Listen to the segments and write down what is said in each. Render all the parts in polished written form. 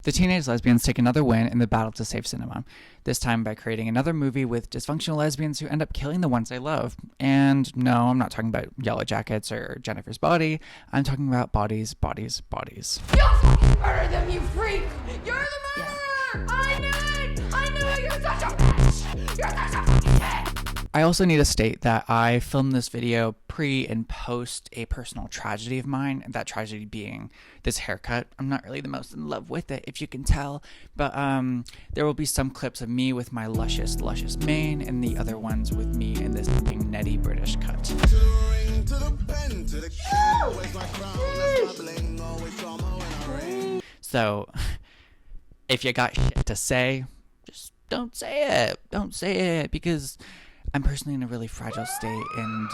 The teenage lesbians take another win in the battle to save cinema, this time by creating another movie with dysfunctional lesbians who end up killing the ones they love. And no, I'm not talking about Yellow Jackets or Jennifer's Body. I'm talking about Bodies, Bodies, Bodies. You fucking murdered them, you freak! You're the murderer! Yeah. I knew it! I knew it! You're such a bitch! You're such a fucking bitch! I also need to state that I filmed this video pre and post a personal tragedy of mine, that tragedy being this haircut. I'm not really the most in love with it, if you can tell, but there will be some clips of me with my luscious mane and the other ones with me in this netty British cut. So, if you got shit to say, just don't say it. Don't say it, because I'm personally in a really fragile state, and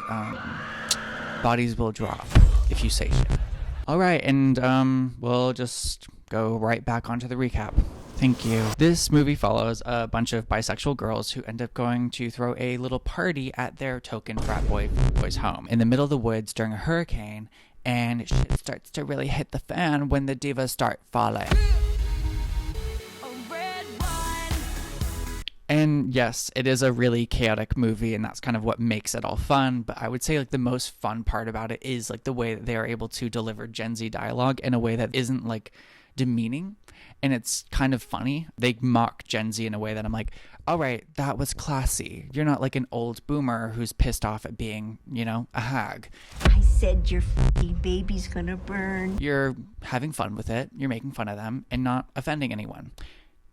bodies will drop if you say shit. Alright, and we'll just go right back onto the recap. Thank you. This movie follows a bunch of bisexual girls who end up going to throw a little party at their token frat boy's home in the middle of the woods during a hurricane, and shit starts to really hit the fan when the divas start falling. And yes, it is a really chaotic movie, and that's kind of what makes it all fun. But I would say like the most fun part about it is like the way that they are able to deliver Gen Z dialogue in a way that isn't like demeaning, and it's kind of funny. They mock Gen Z in a way that I'm like, all right, that was classy. You're not like an old boomer who's pissed off at being, you know, a hag. I said your fucking baby's gonna burn. You're having fun with it. You're making fun of them and not offending anyone.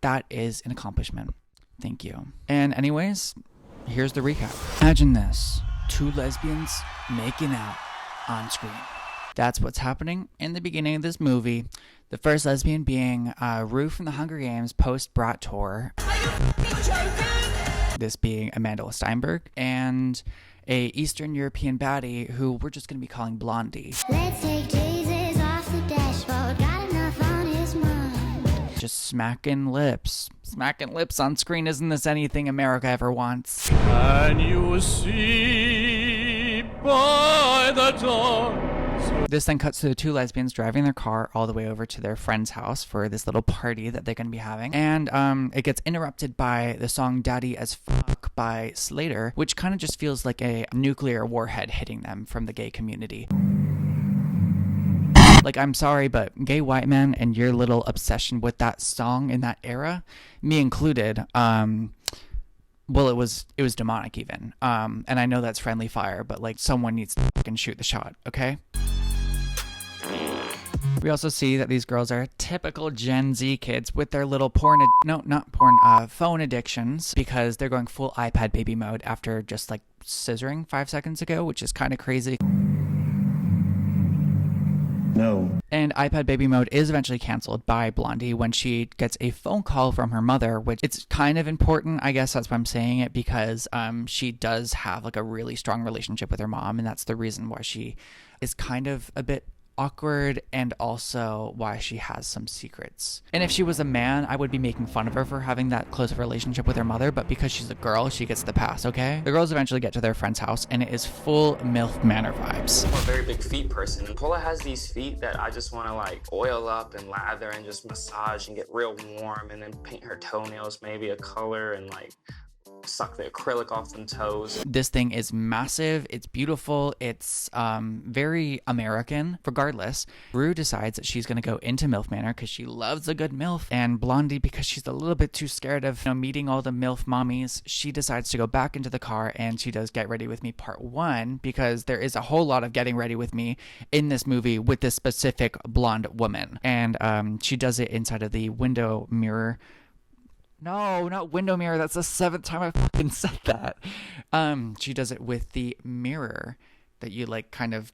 That is an accomplishment. Thank you. And anyways, here's the recap. Imagine this. Two lesbians making out on screen. That's what's happening in the beginning of this movie. The first lesbian being Rue from the Hunger Games post-Brat tour. This being Amanda Steinberg. And a Eastern European baddie who we're just going to be calling Blondie. Let's take Jesus off the dashboard. Got enough on his mind. Just smacking lips. Smacking lips on screen. Isn't this anything America ever wants? Can you see by the dawn? This then cuts to the two lesbians driving their car all the way over to their friend's house for this little party that they're going to be having. And it gets interrupted by the song Daddy as Fuck by Slater, which kind of just feels like a nuclear warhead hitting them from the gay community. Like, I'm sorry, but gay white men and your little obsession with that song in that era, me included, well, it was demonic even. And I know that's friendly fire, but like someone needs to fucking shoot the shot, okay? We also see that these girls are typical Gen Z kids with their little phone addictions, because they're going full iPad baby mode after just like scissoring 5 seconds ago, which is kind of crazy. No. And iPad baby mode is eventually canceled by Blondie when she gets a phone call from her mother, which it's kind of important. I guess that's why I'm saying it, because she does have like a really strong relationship with her mom, and that's the reason why she is kind of a bit awkward, and also why she has some secrets. And if she was a man, I would be making fun of her for having that close of a relationship with her mother, but because she's a girl, she gets the pass, okay? The girls eventually get to their friend's house, and it is full MILF Manor vibes. I'm a very big feet person, and Paula has these feet that I just want to like oil up and lather and just massage and get real warm, and then paint her toenails maybe a color and like suck the acrylic off them toes. This thing is massive, it's beautiful, it's very American. Regardless, Rue decides that she's going to go into MILF Manor because she loves a good MILF, and Blondie, because she's a little bit too scared of meeting all the MILF mommies, she decides to go back into the car, and she does Get Ready With Me Part 1, because there is a whole lot of getting ready with me in this movie with this specific blonde woman. And she does it inside of the window mirror. No, not window mirror. That's the 7th time I fucking said that. She does it with the mirror that you like kind of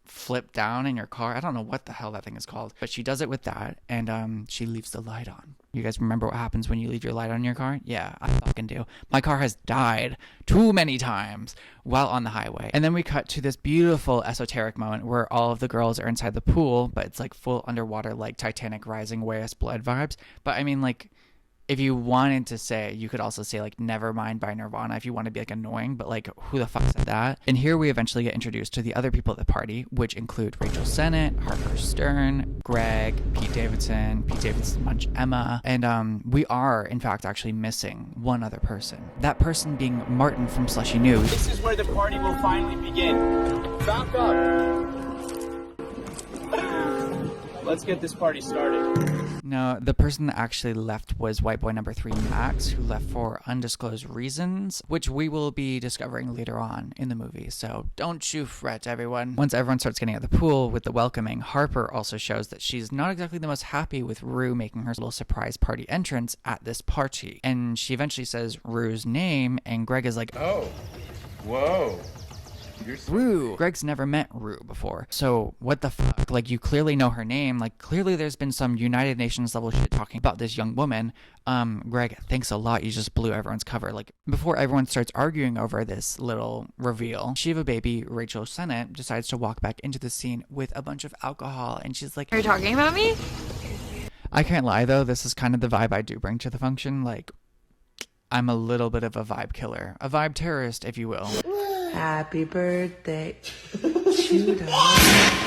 flip down in your car. I don't know what the hell that thing is called, but she does it with that, and she leaves the light on. You guys remember what happens when you leave your light on in your car? Yeah, I fucking do. My car has died too many times while on the highway. And then we cut to this beautiful esoteric moment where all of the girls are inside the pool, but it's like full underwater, like Titanic rising, Way Us Blood vibes. But I mean, like, If you wanted to say, you could also say like Nevermind by Nirvana if you want to be like annoying, but like who the fuck said that? And here we eventually get introduced to the other people at the party, which include Rachel Sennett, Harper Stern, Greg, Pete Davidson's Munch Emma, and we are in fact actually missing one other person. That person being Martin from Slushy News. This is where the party will finally begin. Back up. Let's get this party started. No, the person that actually left was white boy number 3, Max, who left for undisclosed reasons, which we will be discovering later on in the movie. So don't you fret, everyone. Once everyone starts getting out of the pool with the welcoming, Harper also shows that she's not exactly the most happy with Rue making her little surprise party entrance at this party. And she eventually says Rue's name, and Greg is like, Oh, whoa. Rue. Greg's never met Rue before. So what the fuck? Like, you clearly know her name. Like, clearly there's been some United Nations level shit talking about this young woman. Greg, thanks a lot. You just blew everyone's cover. Like, before everyone starts arguing over this little reveal, Shiva baby Rachel Sennett decides to walk back into the scene with a bunch of alcohol. And she's like, Are you talking about me? I can't lie though. This is kind of the vibe I do bring to the function. Like, I'm a little bit of a vibe killer. A vibe terrorist, if you will. Happy birthday.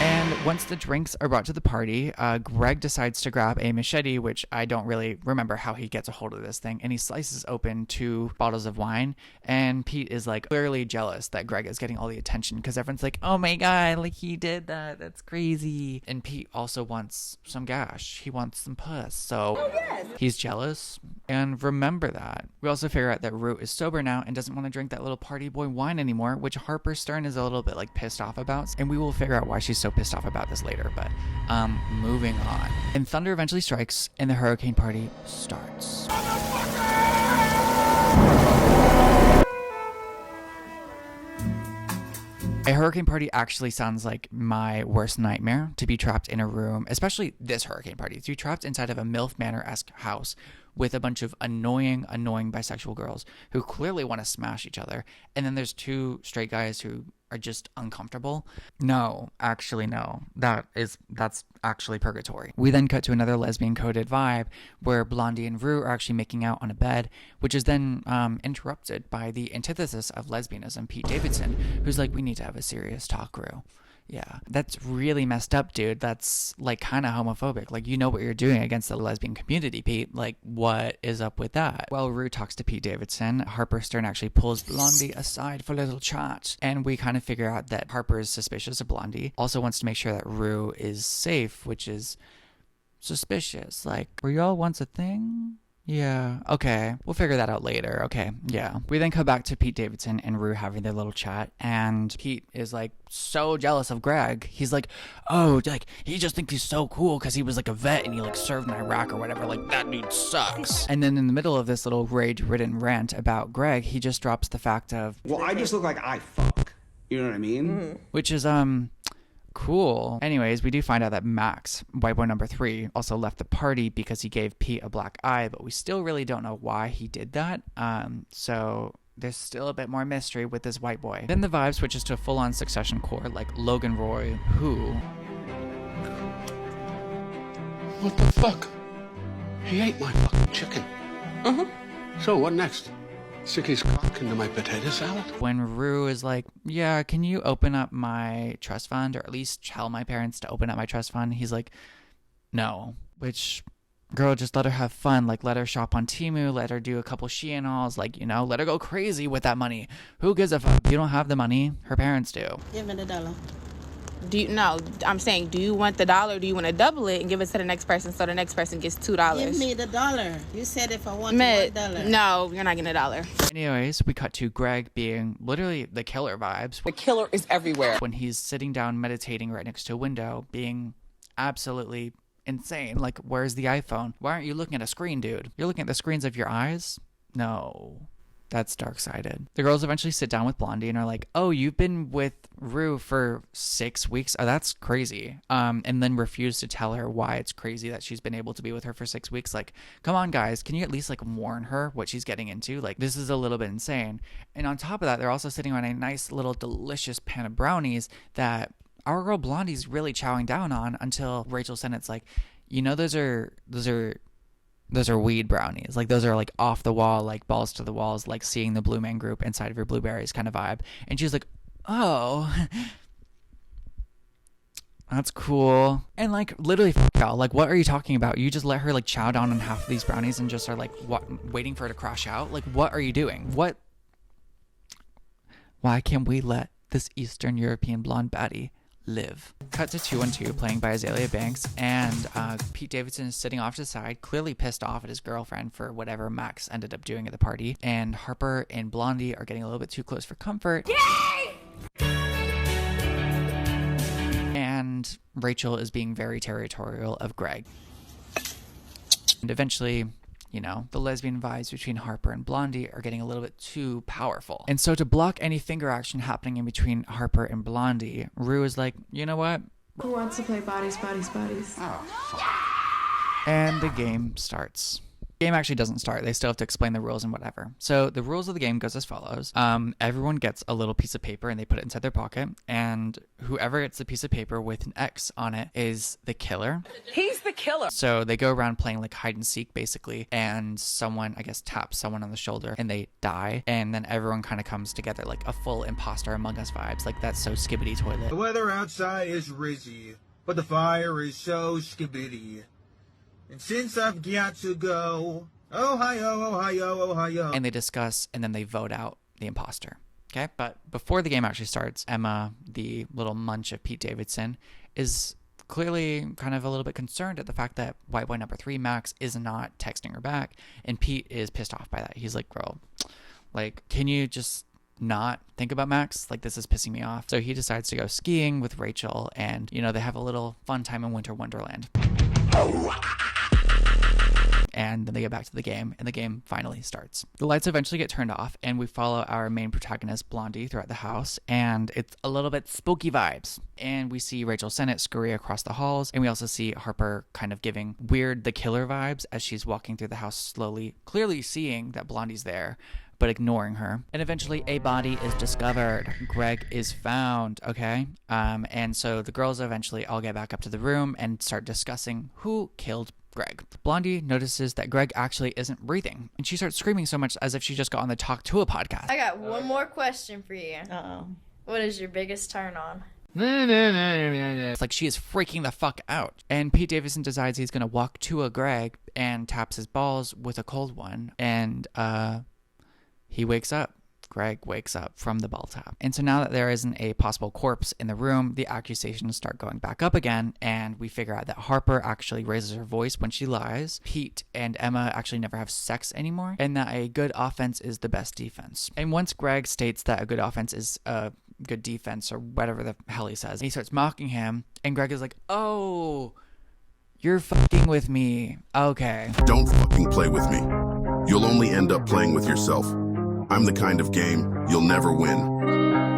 And once the drinks are brought to the party, Greg decides to grab a machete, which I don't really remember how he gets a hold of this thing, and he slices open 2 bottles of wine. And Pete is like clearly jealous that Greg is getting all the attention because everyone's like, oh my god, like he did that, that's crazy. And Pete also wants some gash, he wants some puss, so he's jealous. And remember that. We also figure out that Rue is sober now and doesn't want to drink that little party boy wine anymore, which Harper Stern is a little bit like pissed off about. And we will figure out why she's so pissed off about this later, but moving on. And thunder eventually strikes and the hurricane party starts. A hurricane party actually sounds like my worst nightmare, to be trapped in a room, especially this hurricane party, to be trapped inside of a MILF Manor-esque house with a bunch of annoying bisexual girls who clearly want to smash each other. And then there's 2 straight guys who are just uncomfortable. No, actually no. That's actually purgatory. We then cut to another lesbian coded vibe where Blondie and Rue are actually making out on a bed, which is then interrupted by the antithesis of lesbianism, Pete Davidson, who's like, we need to have a serious talk, Rue. Yeah, that's really messed up, dude. That's like kind of homophobic. Like, you know what you're doing against the lesbian community, Pete. Like, what is up with that? While Rue talks to Pete Davidson, Harper Stern actually pulls Blondie aside for a little chat. And we kind of figure out that Harper is suspicious of Blondie. Also wants to make sure that Rue is safe, which is suspicious. Like, were y'all once a thing? Yeah, okay. We'll figure that out later. Okay, yeah. We then come back to Pete Davidson and Rue having their little chat, and Pete is like so jealous of Greg. He's like, oh, like, he just thinks he's so cool because he was like a vet and he like served in Iraq or whatever. Like, that dude sucks. And then in the middle of this little rage-ridden rant about Greg, he just drops the fact of, well, I just look like I fuck. You know what I mean? Mm-hmm. Which is, cool. Anyways, we do find out that Max, white boy number 3, also left the party because he gave Pete a black eye, but we still really don't know why he did that. So there's still a bit more mystery with this white boy. Then the vibe switches to a full-on Succession core, like Logan Roy, who... What the fuck? He ate my fucking chicken. So what next? Stick his cock into my potato salad? When Rue is like, yeah, can you open up my trust fund, or at least tell my parents to open up my trust fund? He's like, no. Which, girl, just let her have fun. Like, let her shop on Temu, let her do a couple Shein hauls, like, you know, let her go crazy with that money. Who gives a fuck? You don't have the money. Her parents do. Give me the dollar. I'm saying, do you want the dollar, or do you want to double it and give it to the next person so the next person gets $2? Give me the dollar. You said if I want $1. No, you're not getting a dollar. Anyways, we cut to Greg being literally the killer vibes. The killer is everywhere. When he's sitting down meditating right next to a window, being absolutely insane. Like, where's the iPhone? Why aren't you looking at a screen, dude? You're looking at the screens of your eyes? No. That's dark-sided. The girls eventually sit down with Blondie and are like, oh, you've been with Rue for 6 weeks? Oh, that's crazy. And then refuse to tell her why it's crazy that she's been able to be with her for 6 weeks. Like, come on, guys. Can you at least, like, warn her what she's getting into? Like, this is a little bit insane. And on top of that, they're also sitting on a nice little delicious pan of brownies that our girl Blondie's really chowing down on until Rachel Sennett's like, you know, those are those are weed brownies. Like those are like off the wall, like balls to the walls, like seeing the Blue Man Group inside of your blueberries kind of vibe. And she's like, oh, that's cool. And like literally, y'all, like what are you talking about? You just let her like chow down on half of these brownies and just are like waiting for her to crash out. Like what are you doing? Why can't we let this Eastern European blonde baddie live? Cut to 212 playing by Azalea Banks, and Pete Davidson is sitting off to the side, clearly pissed off at his girlfriend for whatever Max ended up doing at the party. And Harper and Blondie are getting a little bit too close for comfort. Yay! And Rachel is being very territorial of Greg. And eventually, you know, the lesbian vibes between Harper and Blondie are getting a little bit too powerful. And so to block any finger action happening in between Harper and Blondie, Rue is like, you know what? Who wants to play bodies, bodies, bodies? Oh, fuck. And the game starts. The game actually doesn't start. They still have to explain the rules and whatever. So the rules of the game goes as follows. Everyone gets a little piece of paper and they put it inside their pocket. And whoever gets the piece of paper with an X on it is the killer. He's the killer. So they go around playing like hide and seek basically. And someone, I guess, taps someone on the shoulder and they die. And then everyone kind of comes together like a full imposter Among Us vibes. Like that's so skibbity toilet. The weather outside is rizzy, but the fire is so skibbity. And since I've got to go, Ohio, Ohio, Ohio. And they discuss and then they vote out the imposter. Okay, but before the game actually starts, Emma, the little munch of Pete Davidson, is clearly kind of a little bit concerned at the fact that white boy number 3, Max, is not texting her back. And Pete is pissed off by that. He's like, girl, like, can you just not think about Max? Like, this is pissing me off. So he decides to go skiing with Rachel and, you know, they have a little fun time in Winter Wonderland. And then they get back to the game, and the game finally starts. The lights eventually get turned off, and we follow our main protagonist, Blondie, throughout the house, and it's a little bit spooky vibes. And we see Rachel Sennett scurry across the halls, and we also see Harper kind of giving Weird the Killer vibes as she's walking through the house slowly, clearly seeing that Blondie's there, but ignoring her. And eventually a body is discovered. Greg is found, okay? And so the girls eventually all get back up to the room and start discussing who killed Greg. Blondie notices that Greg actually isn't breathing, and she starts screaming so much as if she just got on the Talk to a podcast. I got one more question for you. Uh-oh. What is your biggest turn on? It's like she is freaking the fuck out. And Pete Davidson decides he's going to walk to a Greg and taps his balls with a cold one, and he wakes up. Greg wakes up from the ball tap. And so now that there isn't a possible corpse in the room, the accusations start going back up again, and we figure out that Harper actually raises her voice when she lies. Pete and Emma actually never have sex anymore, and that a good offense is the best defense. And once Greg states that a good offense is a good defense, or whatever the hell he says, he starts mocking him, and Greg is like, oh, you're fucking with me. Okay. Don't fucking play with me. You'll only end up playing with yourself. I'm the kind of game you'll never win.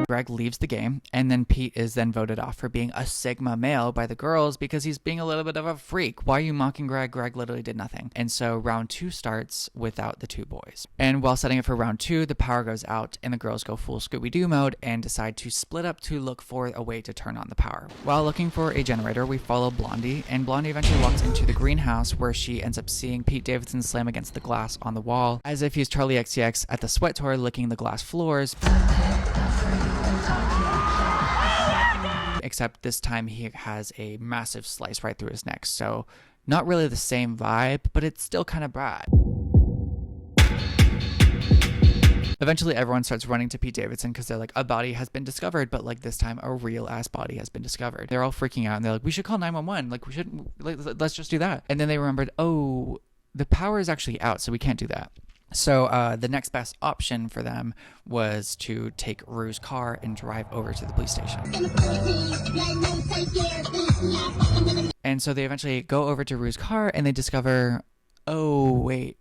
Greg leaves the game, and then Pete is then voted off for being a Sigma male by the girls because he's being a little bit of a freak. Why are you mocking Greg? Greg literally did nothing. And so round 2 starts without the 2 boys. And while setting it for round 2, the power goes out and the girls go full Scooby-Doo mode and decide to split up to look for a way to turn on the power. While looking for a generator, we follow Blondie, and Blondie eventually walks into the greenhouse where she ends up seeing Pete Davidson slam against the glass on the wall as if he's Charlie XCX at the sweat tour licking the glass floors. Except this time he has a massive slice right through his neck. So not really the same vibe, but it's still kind of bad. Eventually everyone starts running to Pete Davidson because they're like, a body has been discovered, but like this time a real ass body has been discovered. They're all freaking out and they're like, we should call 911. Like we shouldn't, let's just do that. And then they remembered, oh, the power is actually out, so we can't do that. So the next best option for them was to take Rue's car and drive over to the police station. And so they eventually go over to Rue's car and they discover, oh, wait,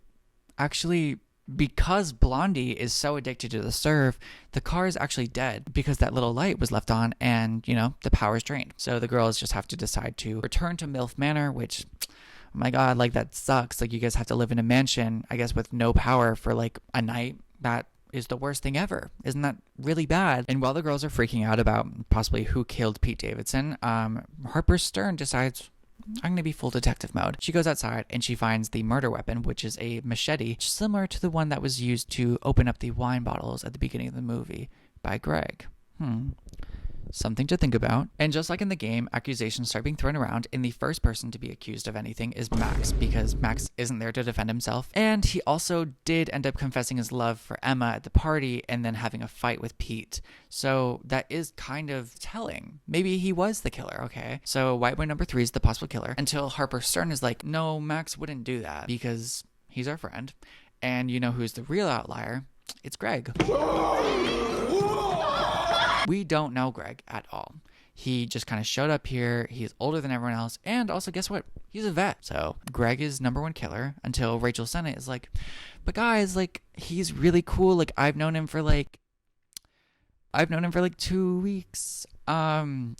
actually, because Blondie is so addicted to the serve, the car is actually dead because that little light was left on and, you know, the power's drained. So the girls just have to decide to return to MILF Manor, which... oh my god, like that sucks. Like you guys have to live in a mansion, I guess, with no power for like a night. That is the worst thing ever. Isn't that really bad? And while the girls are freaking out about possibly who killed Pete Davidson, Harper Stern decides, I'm going to be full detective mode. She goes outside and she finds the murder weapon, which is a machete, similar to the one that was used to open up the wine bottles at the beginning of the movie by Greg. Something to think about. And just like in the game, accusations start being thrown around, and the first person to be accused of anything is Max, because Max isn't there to defend himself. And he also did end up confessing his love for Emma at the party and then having a fight with Pete. So that is kind of telling. Maybe he was the killer, okay? So white boy number 3 is the possible killer, until Harper Stern is like, no, Max wouldn't do that because he's our friend. And you know who's the real outlier? It's Greg. We don't know Greg at all. He just kind of showed up here. He's older than everyone else. And also, guess what? He's a vet. So Greg is number 1 killer until Rachel Sennett is like, but guys, like, he's really cool. Like, I've known him for like 2 weeks. And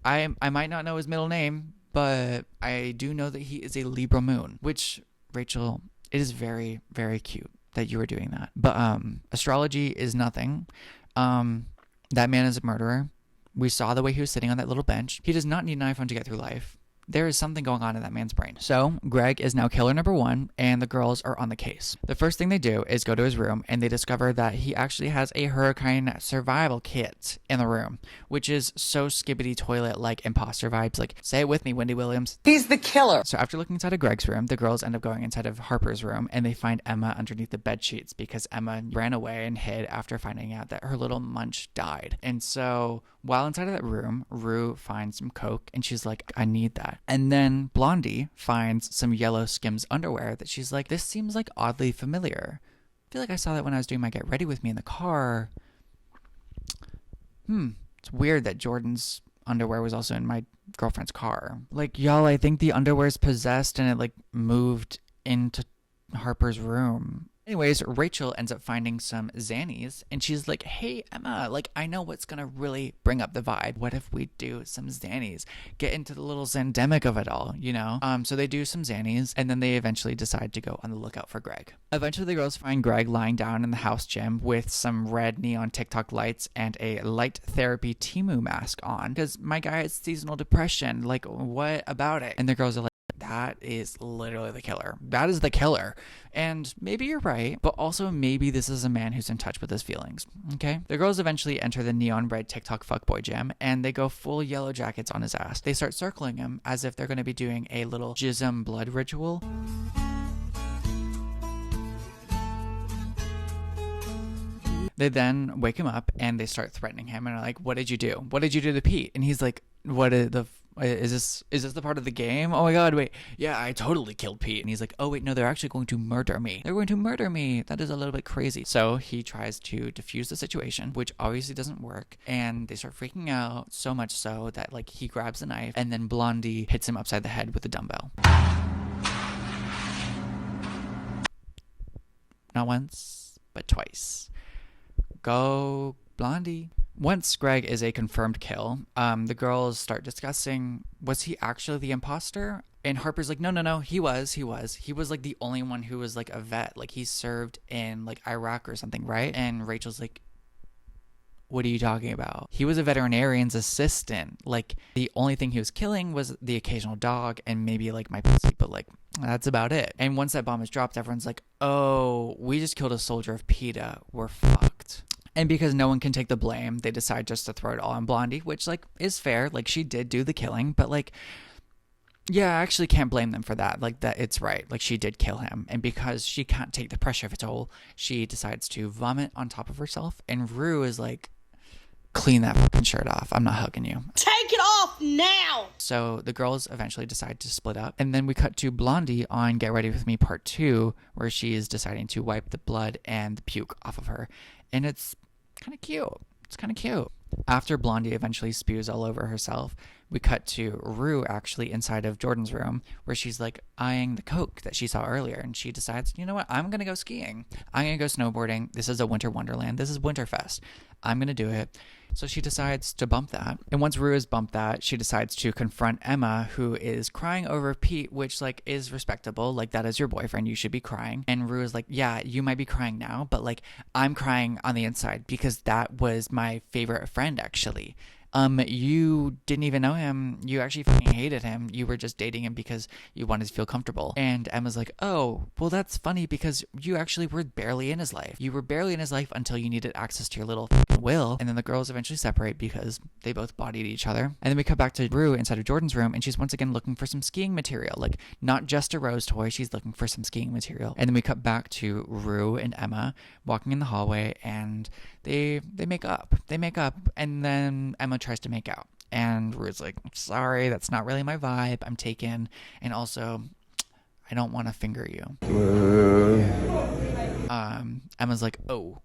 I might not know his middle name, but I do know that he is a Libra moon, which, Rachel, it is very, very cute that you are doing that. But astrology is nothing. That man is a murderer. We saw the way he was sitting on that little bench. He does not need an iPhone to get through life. There is something going on in that man's brain. So Greg is now killer number 1, and the girls are on the case. The first thing they do is go to his room, and they discover that he actually has a hurricane survival kit in the room, which is so skibbity toilet like imposter vibes. Like, say it with me, Wendy Williams. He's the killer. So after looking inside of Greg's room, the girls end up going inside of Harper's room, and they find Emma underneath the bed sheets because Emma ran away and hid after finding out that her little munch died. And so while inside of that room, Rue finds some coke, and she's like, I need that. And then Blondie finds some yellow Skims underwear that she's like, this seems like oddly familiar. I feel like I saw that when I was doing my Get Ready With Me in the car. It's weird that Jordan's underwear was also in my girlfriend's car. Like, y'all, I think the underwear's possessed and it like moved into Harper's room. Anyways, Rachel ends up finding some Xannies, and she's like, hey, Emma, like, I know what's gonna really bring up the vibe. What if we do some Xannies? Get into the little Zandemic of it all, you know? So they do some Xannies, and then they eventually decide to go on the lookout for Greg. Eventually, the girls find Greg lying down in the house gym with some red neon TikTok lights and a light therapy Timu mask on, because my guy has seasonal depression. Like, what about it? And the girls are like, that is literally the killer. That is the killer. And maybe you're right, but also maybe this is a man who's in touch with his feelings, okay? The girls eventually enter the neon red TikTok fuckboy gym, and they go full yellow jackets on his ass. They start circling him as if they're going to be doing a little jism blood ritual. They then wake him up, and they start threatening him, and are like, what did you do? What did you do to Pete? And he's like, is this the part of the game? Oh my god, wait. Yeah, I totally killed Pete. And he's like, oh wait, no, they're actually going to murder me. They're going to murder me. That is a little bit crazy. So he tries to defuse the situation, which obviously doesn't work. And they start freaking out, so much so that like he grabs a knife, and then Blondie hits him upside the head with a dumbbell. Not once, but twice. Go Blondie. Once Greg is a confirmed kill, the girls start discussing, was he actually the imposter? And Harper's like, no, he was like the only one who was like a vet. Like, he served in like Iraq or something, right? And Rachel's like, what are you talking about? He was a veterinarian's assistant. Like, the only thing he was killing was the occasional dog and maybe like my pussy, but like, that's about it. And once that bomb is dropped, everyone's like, oh, we just killed a soldier of PETA. We're fucked. And because no one can take the blame, they decide just to throw it all on Blondie, which like is fair. Like, she did do the killing, but like, yeah, I actually can't blame them for that. Like, that it's right. Like, she did kill him. And because she can't take the pressure of it all, she decides to vomit on top of herself. And Rue is like, clean that fucking shirt off. I'm not hugging you. Take it off now! So the girls eventually decide to split up. And then we cut to Blondie on Get Ready With Me Part 2, where she is deciding to wipe the blood and the puke off of her. And it's kind of cute. It's kind of cute. After Blondie eventually spews all over herself, we cut to Rue actually inside of Jordan's room, where she's like eyeing the coke that she saw earlier, and she decides, you know what, I'm gonna go skiing. I'm gonna go snowboarding. This is a winter wonderland. This is Winterfest. I'm gonna do it. So she decides to bump that. And once Rue has bumped that, she decides to confront Emma, who is crying over Pete, which like is respectable. Like, that is your boyfriend. You should be crying. And Rue is like, yeah, you might be crying now, but like, I'm crying on the inside because that was my favorite friend, actually. You didn't even know him. You actually fucking hated him. You were just dating him because you wanted to feel comfortable. And Emma's like, oh, well, that's funny because you actually were barely in his life. You were barely in his life until you needed access to your little fucking will. And then the girls eventually separate because they both bodied each other. And then we come back to Rue inside of Jordan's room, and she's once again looking for some skiing material. Like, not just a rose toy, she's looking for some skiing material. And then we cut back to Rue and Emma walking in the hallway, and they make up. They make up, and then Emma tries to make out. And Rue's like, sorry, that's not really my vibe. I'm taken. And also, I don't want to finger you. Emma's like, oh.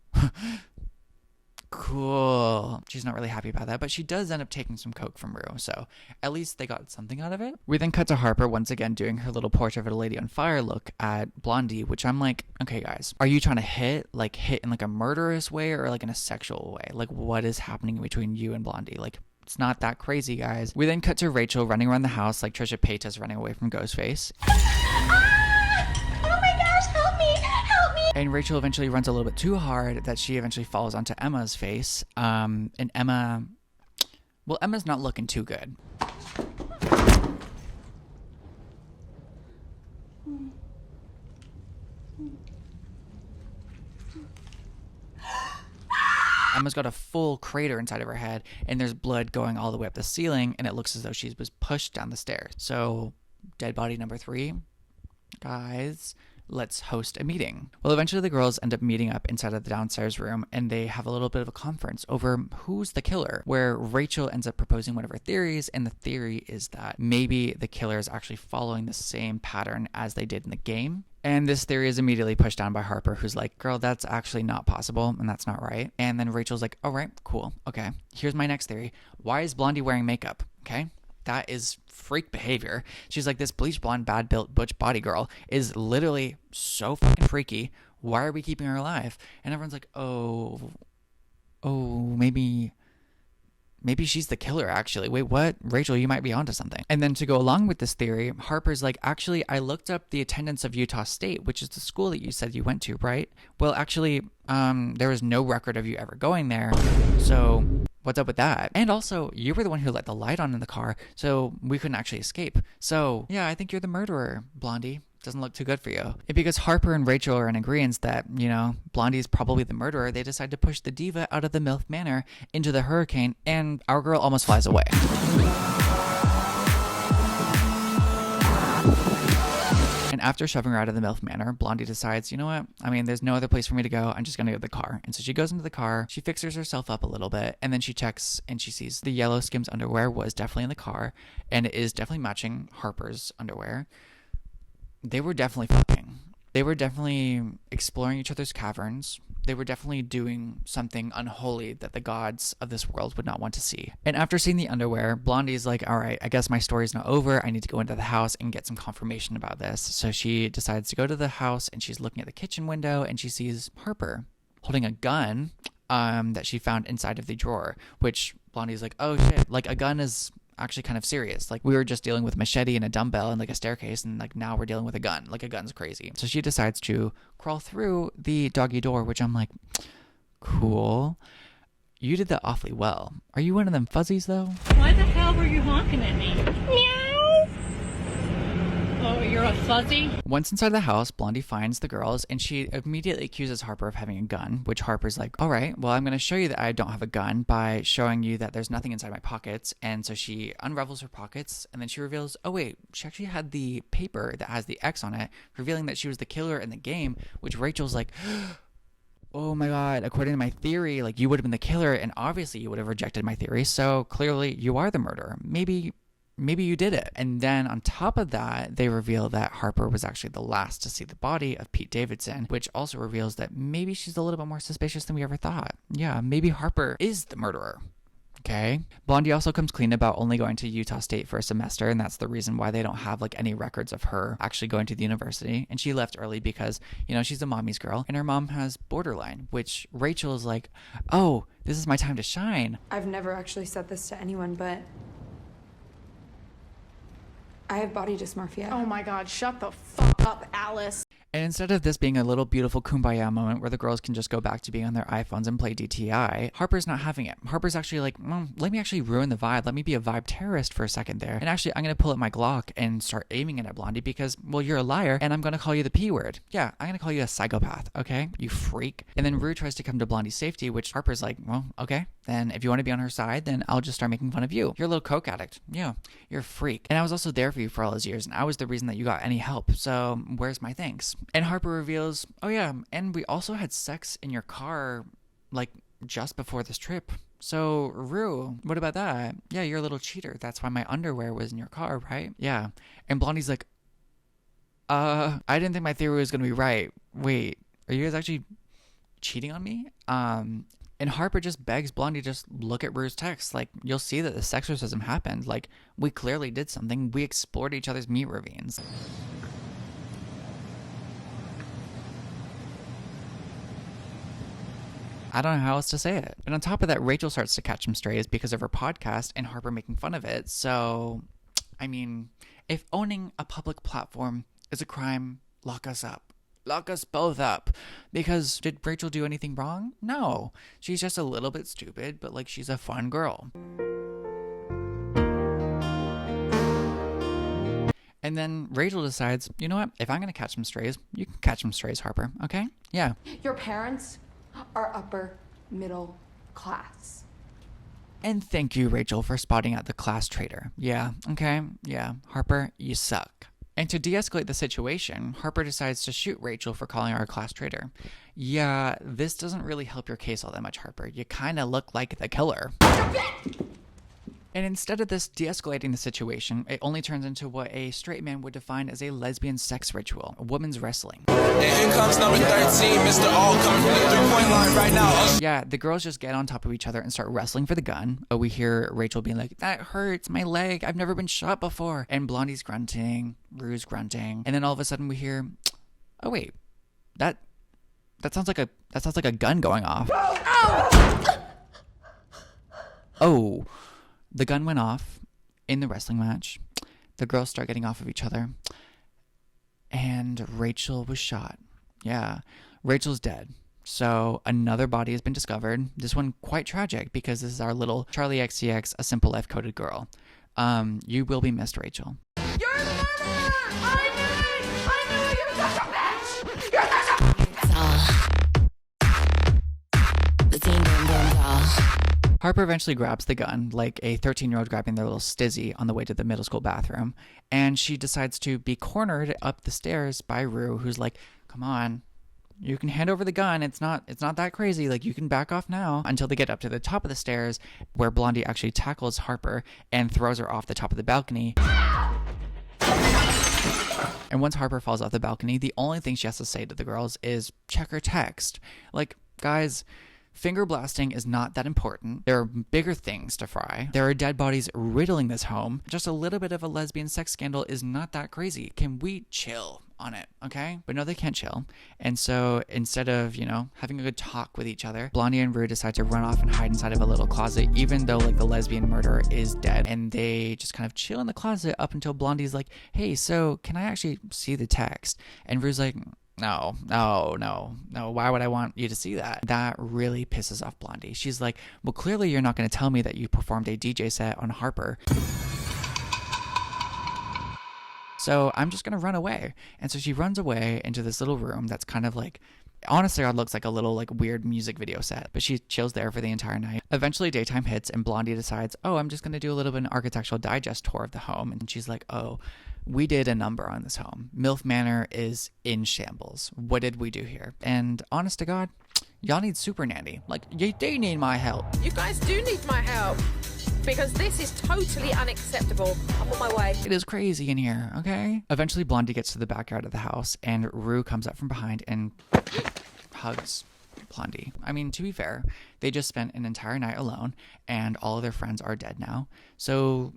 Cool. She's not really happy about that, but she does end up taking some coke from Rue, so at least they got something out of it. We then cut to Harper once again doing her little Portrait of a Lady on Fire look at Blondie, which I'm like, okay guys, are you trying to hit in like a murderous way or like in a sexual way? Like, what is happening between you and Blondie? Like, it's not that crazy, guys. We then cut to Rachel running around the house like Trisha Paytas running away from Ghostface. And Rachel eventually runs a little bit too hard that she eventually falls onto Emma's face. And Emma's not looking too good. Emma's got a full crater inside of her head, and there's blood going all the way up the ceiling, and it looks as though she was pushed down the stairs. So, dead body number 3. Guys, let's host a meeting. Well, eventually the girls end up meeting up inside of the downstairs room, and they have a little bit of a conference over who's the killer, where Rachel ends up proposing one of her theories, and the theory is that maybe the killer is actually following the same pattern as they did in the game. And this theory is immediately pushed down by Harper, who's like, girl, that's actually not possible, and that's not right. And then Rachel's like, all right, cool, okay. Here's my next theory. Why is Blondie wearing makeup? Okay? That is freak behavior. She's like, this bleach blonde, bad built butch body girl is literally so fucking freaky. Why are we keeping her alive? And everyone's like, oh, maybe she's the killer, actually. Wait, what? Rachel, you might be onto something. And then to go along with this theory, Harper's like, actually, I looked up the attendance of Utah State, which is the school that you said you went to, right? Well, actually, there was no record of you ever going there. So what's up with that? And also, you were the one who let the light on in the car, so we couldn't actually escape. So yeah, I think you're the murderer, Blondie. Doesn't look too good for you. And because Harper and Rachel are in agreement that, Blondie is probably the murderer, they decide to push the diva out of the MILF Manor into the hurricane, and our girl almost flies away. And after shoving her out of the MILF Manor, Blondie decides, you know what? I mean, there's no other place for me to go. I'm just going to go to the car. And so she goes into the car. She fixes herself up a little bit. And then she checks and she sees the yellow Skims underwear was definitely in the car. And it is definitely matching Harper's underwear. They were definitely fucking. They were definitely exploring each other's caverns. They were definitely doing something unholy that the gods of this world would not want to see. And after seeing the underwear, Blondie's like, all right, I guess my story's not over. I need to go into the house and get some confirmation about this. So she decides to go to the house, and she's looking at the kitchen window, and she sees Harper holding a gun that she found inside of the drawer, which Blondie's like, oh shit, like a gun is actually kind of serious. Like, we were just dealing with a machete and a dumbbell and like a staircase, and like now we're dealing with a gun. Like, a gun's crazy. So she decides to crawl through the doggy door, which I'm like, cool. You did that awfully well. Are you one of them fuzzies though? Why the hell were you honking at me? Meow. Oh, you're a fuzzy? Once inside the house, Blondie finds the girls, and she immediately accuses Harper of having a gun, which Harper's like, all right, well, I'm going to show you that I don't have a gun by showing you that there's nothing inside my pockets. And so she unravels her pockets, and then she reveals, oh wait, she actually had the paper that has the X on it, revealing that she was the killer in the game, which Rachel's like, oh my god, according to my theory, like, you would have been the killer, and obviously you would have rejected my theory, so clearly you are the murderer. Maybe you did it. And then on top of that, they reveal that Harper was actually the last to see the body of Pete Davidson, which also reveals that maybe she's a little bit more suspicious than we ever thought. Yeah, maybe Harper is the murderer. Okay. Blondie also comes clean about only going to Utah State for a semester, and that's the reason why they don't have like any records of her actually going to the university. And she left early because, she's a mommy's girl, and her mom has borderline, which Rachel is like, oh, this is my time to shine. I've never actually said this to anyone, but I have body dysmorphia. Oh my god, shut the fuck up, Alice. And instead of this being a little beautiful kumbaya moment where the girls can just go back to being on their iPhones and play DTI, Harper's not having it. Harper's actually like, let me actually ruin the vibe. Let me be a vibe terrorist for a second there. And actually, I'm going to pull up my Glock and start aiming it at Blondie because, well, you're a liar and I'm going to call you the P word. Yeah, I'm going to call you a psychopath, okay? You freak. And then Rue tries to come to Blondie's safety, which Harper's like, well, okay. Then if you want to be on her side, then I'll just start making fun of you. You're a little coke addict. Yeah, you're a freak. And I was also there for you for all those years, and I was the reason that you got any help. So where's my thanks? And Harper reveals, oh yeah, and we also had sex in your car, like, just before this trip. So, Rue, what about that? Yeah, you're a little cheater. That's why my underwear was in your car, right? Yeah. And Blondie's like, I didn't think my theory was going to be right. Wait, are you guys actually cheating on me? And Harper just begs Blondie to just look at Rue's text. Like, you'll see that the sexorcism happened. Like, we clearly did something. We explored each other's meat ravines. I don't know how else to say it. And on top of that, Rachel starts to catch some strays because of her podcast and Harper making fun of it. So, I mean, if owning a public platform is a crime, lock us up. Lock us both up. Because did Rachel do anything wrong? No. She's just a little bit stupid, but like she's a fun girl. And then Rachel decides, you know what? If I'm going to catch some strays, you can catch some strays, Harper. Okay? Yeah. Your parents are upper middle class. And thank you, Rachel, for spotting out the class traitor. Yeah, okay, yeah. Harper, you suck. And to de-escalate the situation, Harper decides to shoot Rachel for calling her a class traitor. Yeah, this doesn't really help your case all that much, Harper. You kind of look like the killer. And instead of this de-escalating the situation, it only turns into what a straight man would define as a lesbian sex ritual, a woman's wrestling. And in comes number 13, Mr. All coming from the three-point line right now. Yeah, the girls just get on top of each other and start wrestling for the gun. We hear Rachel being like, that hurts, my leg, I've never been shot before. And Blondie's grunting, Rue's grunting. And then all of a sudden we hear, oh wait, that sounds like a gun going off. Oh. The gun went off in the wrestling match. The girls start getting off of each other. And Rachel was shot. Yeah, Rachel's dead. So another body has been discovered. This one quite tragic because this is our little Charlie XCX, a simple life coded girl. You will be missed, Rachel. You're the murderer! I knew it! You're such a bitch! You're such a... The team down. Harper eventually grabs the gun, like a 13-year-old grabbing their little stizzy on the way to the middle school bathroom, and she decides to be cornered up the stairs by Rue, who's like, come on, you can hand over the gun, it's not that crazy, like you can back off now, until they get up to the top of the stairs, where Blondie actually tackles Harper and throws her off the top of the balcony. And once Harper falls off the balcony, the only thing she has to say to the girls is, check her text. Like, guys... Finger blasting is not that important. There are bigger things to fry. There are dead bodies riddling this home. Just a little bit of a lesbian sex scandal is not that crazy. Can we chill on it, okay? But no, they can't chill. And so instead of, having a good talk with each other, Blondie and Rue decide to run off and hide inside of a little closet, even though like the lesbian murderer is dead. And they just kind of chill in the closet up until Blondie's like, hey, so can I actually see the text? And Rue's like, no, why would I want you to see that? That really pisses off Blondie. She's like, well, clearly you're not going to tell me that you performed a DJ set on Harper. So I'm just going to run away. And so she runs away into this little room that's kind of like, honestly, it looks like a little like weird music video set, but she chills there for the entire night. Eventually daytime hits and Blondie decides, oh, I'm just going to do a little bit of an architectural digest tour of the home. And she's like, oh, we did a number on this home. MILF Manor is in shambles. What did we do here? And honest to God, y'all need super nanny. Like, you do need my help. You guys do need my help. Because this is totally unacceptable. I'm on my way. It is crazy in here, okay? Eventually, Blondie gets to the backyard of the house, and Rue comes up from behind and hugs Blondie. I mean, to be fair, they just spent an entire night alone, and all of their friends are dead now. So...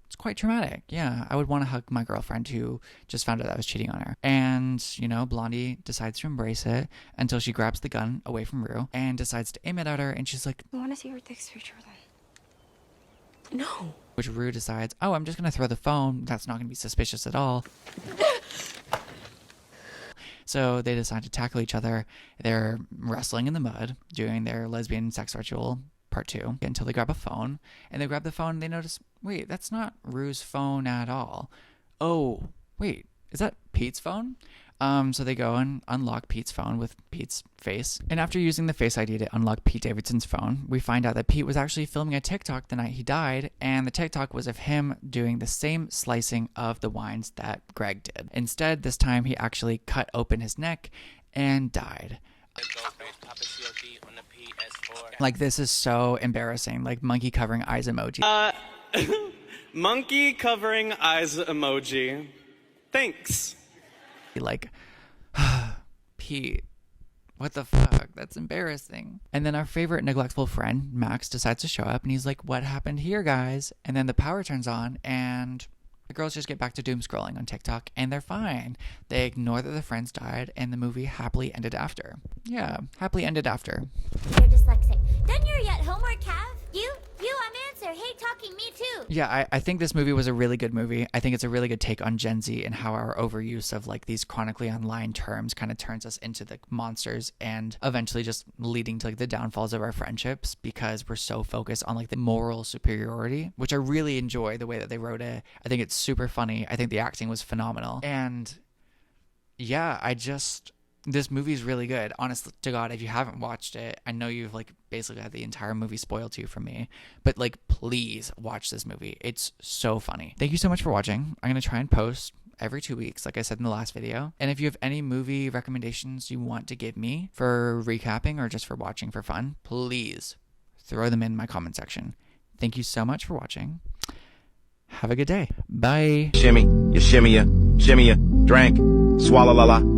it's quite traumatic. Yeah, I would want to hug my girlfriend who just found out I was cheating on her. And, Blondie decides to embrace it until she grabs the gun away from Rue and decides to aim it at her. And she's like, I want to see your text picture then. No. Which Rue decides, oh, I'm just going to throw the phone. That's not going to be suspicious at all. So they decide to tackle each other. They're wrestling in the mud, doing their lesbian sex ritual part 2, until they grab a phone. And they grab the phone and they notice, wait, that's not Rue's phone at all. Oh, wait, is that Pete's phone? So they go and unlock Pete's phone with Pete's face. And after using the Face ID to unlock Pete Davidson's phone, we find out that Pete was actually filming a TikTok the night he died, and the TikTok was of him doing the same slicing of the wines that Greg did. Instead, this time he actually cut open his neck and died. Like, this is so embarrassing. Like, monkey covering eyes emoji. Monkey covering eyes emoji. Thanks. Like, Pete, what the fuck? That's embarrassing. And then our favorite neglectful friend, Max, decides to show up, and he's like, what happened here, guys? And then the power turns on, and the girls just get back to doom scrolling on TikTok, and they're fine. They ignore that the friends died, and the movie happily ended after. Yeah, happily ended after. You're dyslexic. Done your yet homework, Cav? I'm answer. Hey, talking, me too. Yeah, I think this movie was a really good movie. I think it's a really good take on Gen Z and how our overuse of like these chronically online terms kind of turns us into the monsters and eventually just leading to like the downfalls of our friendships because we're so focused on like the moral superiority, which I really enjoy the way that they wrote it. I think it's super funny. I think the acting was phenomenal. And yeah, this movie is really good. Honest to God, if you haven't watched it, I know you've like basically had the entire movie spoiled to you from me, but like please watch this movie. It's so funny. Thank you so much for watching. I'm going to try and post every 2 weeks, like I said in the last video. And if you have any movie recommendations you want to give me for recapping or just for watching for fun, please throw them in my comment section. Thank you so much for watching. Have a good day. Bye. Shimmy ya, drink, swallow la la.